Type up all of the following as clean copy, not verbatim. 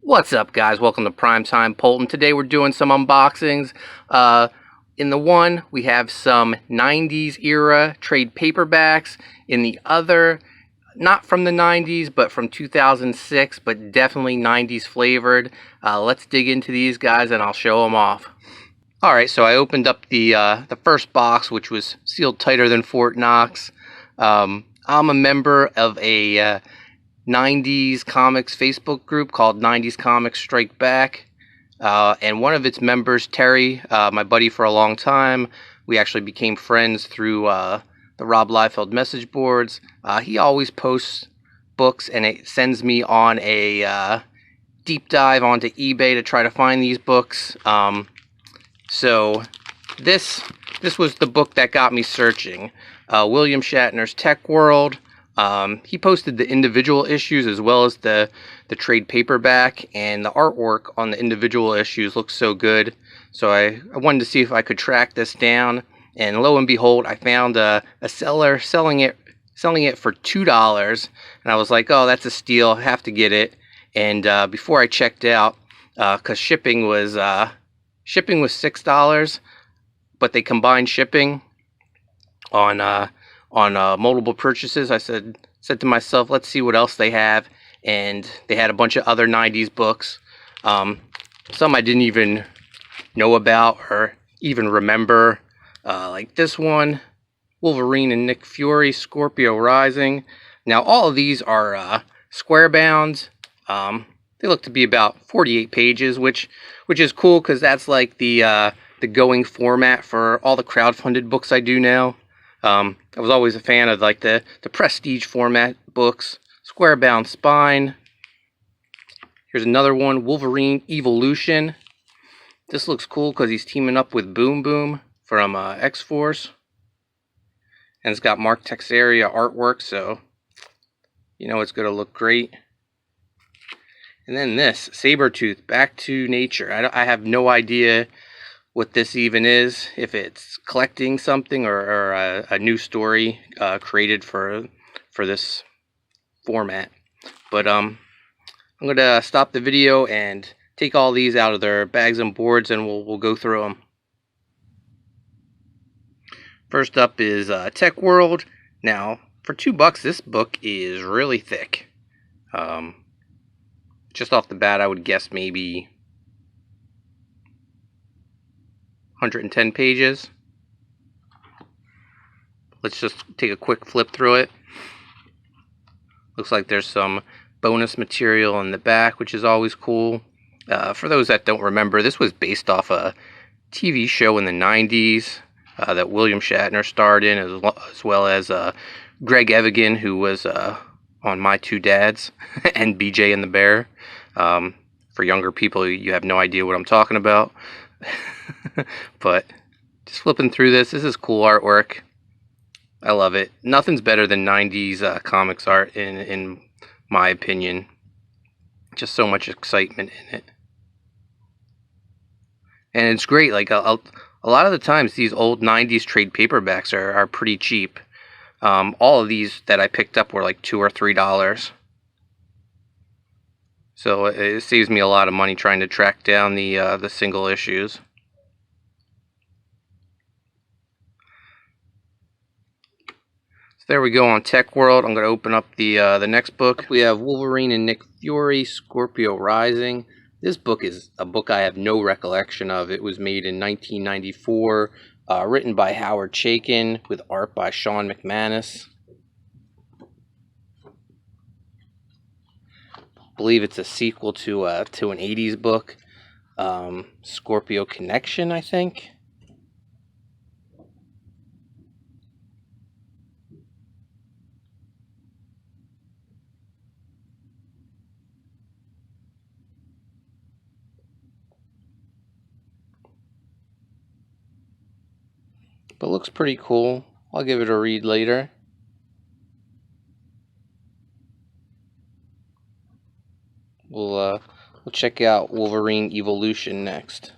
What's up, guys? Welcome to Primetime Poulton. Today we're doing some unboxings. In the one, we have some 90s era trade paperbacks. In the other, not from the 90s, but from 2006, but definitely 90s flavored. Let's dig into these guys and I'll show them off. Alright, so I opened up the first box, which was sealed tighter than Fort Knox. I'm a member of a 90s comics Facebook group called 90s Comics Strike Back, and one of its members, Terry, my buddy for a long time, we actually became friends through the Rob Liefeld message boards. He always posts books and it sends me on a deep dive onto eBay to try to find these books. So this was the book that got me searching. William Shatner's Tech World. He posted the individual issues as well as the trade paperback, and the artwork on the individual issues looks so good. So I wanted to see if I could track this down, and lo and behold, I found a seller selling it for $2, and I was like, oh, that's a steal, I have to get it. And before I checked out, because shipping was $6, but they combined shipping on multiple purchases. I said to myself, let's see what else they have, and they had a bunch of other 90s books, some I didn't even know about or even remember, like this one, Wolverine and Nick Fury, Scorpio Rising. Now all of these are square bound. They look to be about 48 pages, which is cool because that's like the going format for all the crowdfunded books I do now. I was always a fan of like the prestige format books. Square bound spine. Here's another one, Wolverine Evolution. This looks cool because he's teaming up with Boom Boom from X-Force. And it's got Mark Texeira artwork, so you know it's going to look great. And then this, Sabretooth, Back to Nature. I have no idea what this even is, if it's collecting something or a new story created for this format. But I'm going to stop the video and take all these out of their bags and boards, and we'll go through them. First up is Tech World. Now, for $2, this book is really thick. Just off the bat, I would guess maybe 110 pages. Let's just take a quick flip through it. Looks like there's some bonus material in the back, which is always cool. For those that don't remember, this was based off a TV show in the 90s that William Shatner starred in, as well as Greg Evigan, who was on My Two Dads and BJ and the Bear. For younger people, you have no idea what I'm talking about. But just flipping through this is cool artwork. I love it. Nothing's better than 90s comics art in my opinion. Just so much excitement in it. And it's great. Like a lot of the times these old 90s trade paperbacks are pretty cheap. All of these that I picked up were like $2 or $3. So it saves me a lot of money trying to track down the single issues. So there we go on Tech World. I'm going to open up the next book. We have Wolverine and Nick Fury, Scorpio Rising. This book is a book I have no recollection of. It was made in 1994, written by Howard Chaykin with art by Sean McManus. I believe it's a sequel to an 80s book, Scorpio Connection, I think. But looks pretty cool. I'll give it a read later. We'll check out Wolverine Evolution next.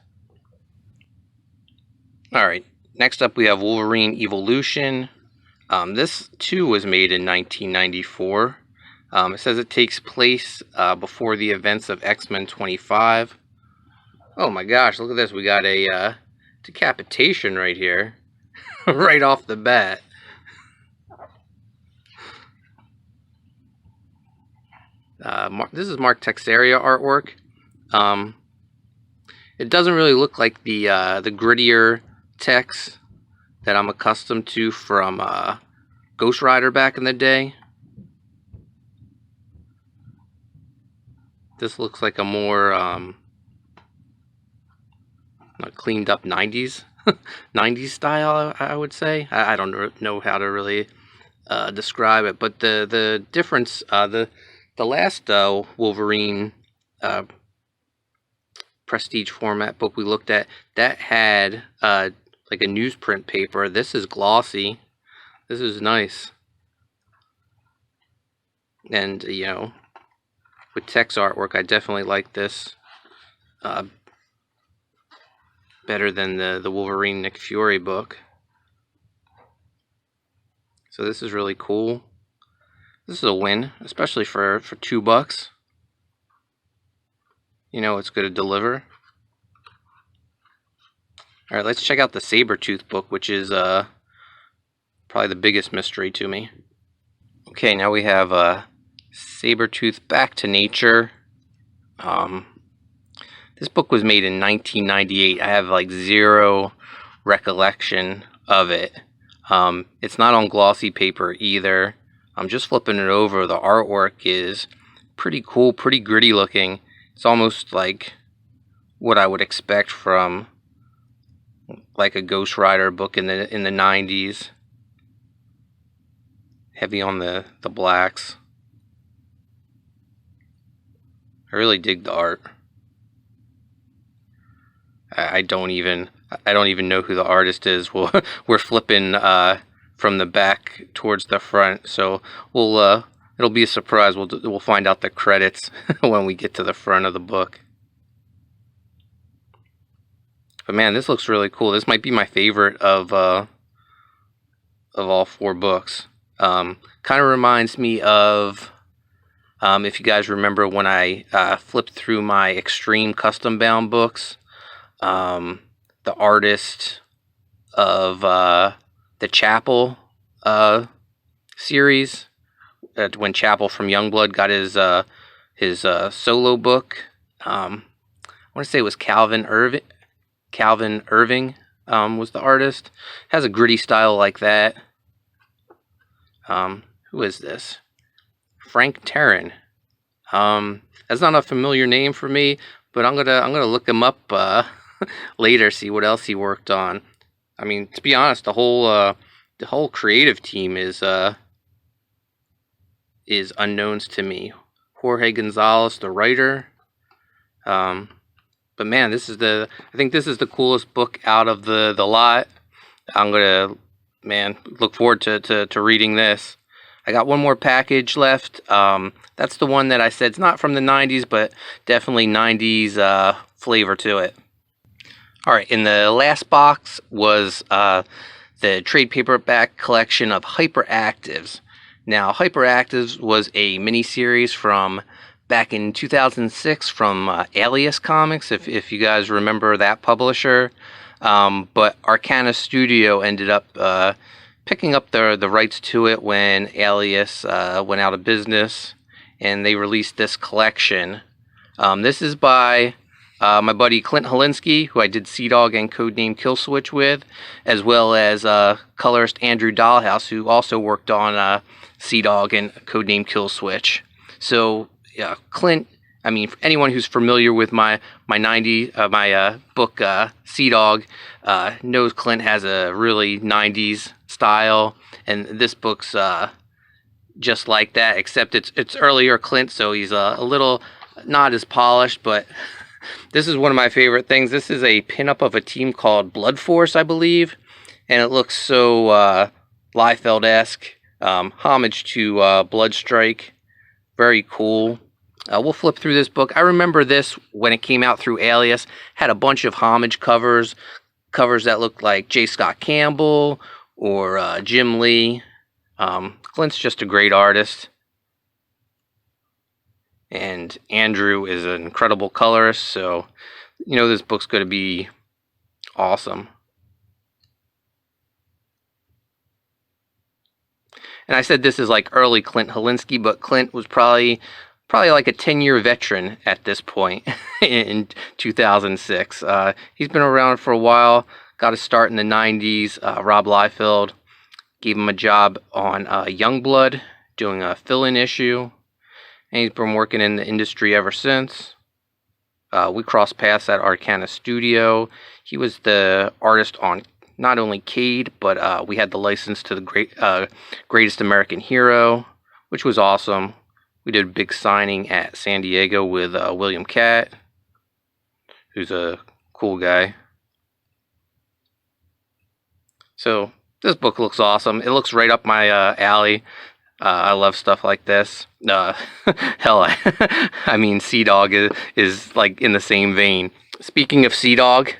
Alright, next up we have Wolverine Evolution. This too was made in 1994. It says it takes place before the events of X-Men 25. Oh my gosh, look at this. We got a decapitation right here. Right off the bat. This is Mark Texeira artwork. It doesn't really look like the grittier text that I'm accustomed to from Ghost Rider back in the day. This looks like a more cleaned up 90s 90s style, I would say. I don't know how to really describe it, but the difference, the last Wolverine prestige format book we looked at, that had like a newsprint paper. This is glossy. This is nice. And you know, with text artwork, I definitely like this better than the Wolverine Nick Fury book. So this is really cool. This is a win, especially for $2. You know it's going to deliver. Alright, let's check out the Sabretooth book, which is probably the biggest mystery to me. Okay, now we have Sabretooth Back to Nature. This book was made in 1998. I have like zero recollection of it. It's not on glossy paper either. I'm just flipping it over. The artwork is pretty cool, pretty gritty looking. It's almost like what I would expect from like a Ghost Rider book in the 90s. Heavy on the blacks. I really dig the art. I don't even know who the artist is. We're flipping from the back towards the front, so it'll be a surprise. We'll find out the credits when we get to the front of the book. But man, this looks really cool. This might be my favorite of all 4 books. Kind of reminds me of if you guys remember when I flipped through my Extreme custom bound books. The artist of the Chapel series, when Chapel from Youngblood got his solo book. I want to say it was Calvin Irving was the artist. Has a gritty style like that. Who is this? Frank Terran. That's not a familiar name for me, but I'm gonna look him up later, see what else he worked on. I mean, to be honest, the whole creative team is unknowns to me. Jorge Gonzalez, the writer. But man, I think this is the coolest book out of the lot. I'm gonna, man, look forward to reading this. I got one more package left. That's the one that I said it's not from the 90s, but definitely 90s flavor to it. Alright, in the last box was the trade paperback collection of Hyperactives. Now, Hyperactives was a miniseries from back in 2006 from Alias Comics, if you guys remember that publisher. But Arcana Studio ended up picking up the rights to it when Alias went out of business, and they released this collection. This is by my buddy Clint Holinsky, who I did Sea Dog and Codename Killswitch with, as well as colorist Andrew Dahlhaus, who also worked on Sea Dog and Codename Killswitch. So yeah, Clint, I mean, for anyone who's familiar with my book Sea Dog knows Clint has a really 90s style, and this book's just like that, except it's earlier Clint, so he's a little not as polished, but this is one of my favorite things. This is a pinup of a team called Blood Force, I believe, and it looks so Liefeld-esque, homage to Bloodstrike. Very cool. We'll flip through this book. I remember this when it came out through Alias. Had a bunch of homage covers that looked like J. Scott Campbell or Jim Lee. Clint's just a great artist. And Andrew is an incredible colorist, so you know this book's going to be awesome. And I said this is like early Clint Helinski, but Clint was probably like a 10-year veteran at this point in 2006. He's been around for a while, got a start in the 90s. Rob Liefeld gave him a job on Youngblood, doing a fill-in issue, and he's been working in the industry ever since. We crossed paths at Arcana Studio. He was the artist on not only Cade, but we had the license to the Greatest American Hero, which was awesome. We did a big signing at San Diego with William Catt, who's a cool guy. So this book looks awesome. It looks right up my alley. I love stuff like this. Hell, I mean, Sea Dog is like in the same vein. Speaking of Sea Dog,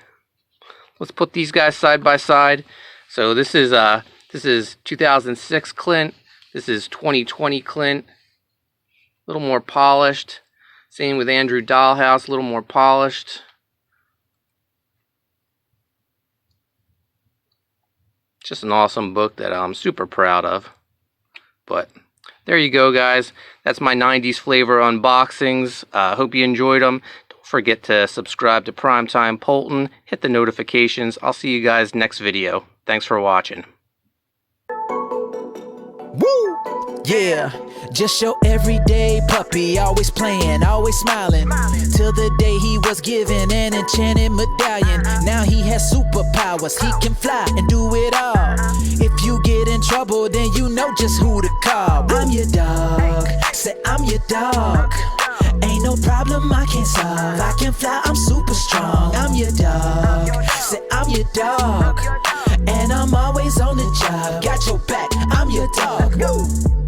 let's put these guys side by side. So this is 2006 Clint. This is 2020 Clint. A little more polished. Same with Andrew Dollhouse, a little more polished. Just an awesome book that I'm super proud of. But there you go, guys. That's my 90s flavor unboxings. Hope you enjoyed them. Don't forget to subscribe to Primetime Poulton. Hit the notifications. I'll see you guys next video. Thanks for watching. Woo! Yeah, just your everyday puppy, always playing, always smiling, till the day he was given an enchanted medallion. Now he has superpowers, he can fly and do it all. If you get in trouble, then you know just who to call. I'm your dog, say I'm your dog. Ain't no problem I can't solve. I can fly, I'm super strong. I'm your dog, say I'm your dog. And I'm always on the job. Got your back, I'm your dog. Woo.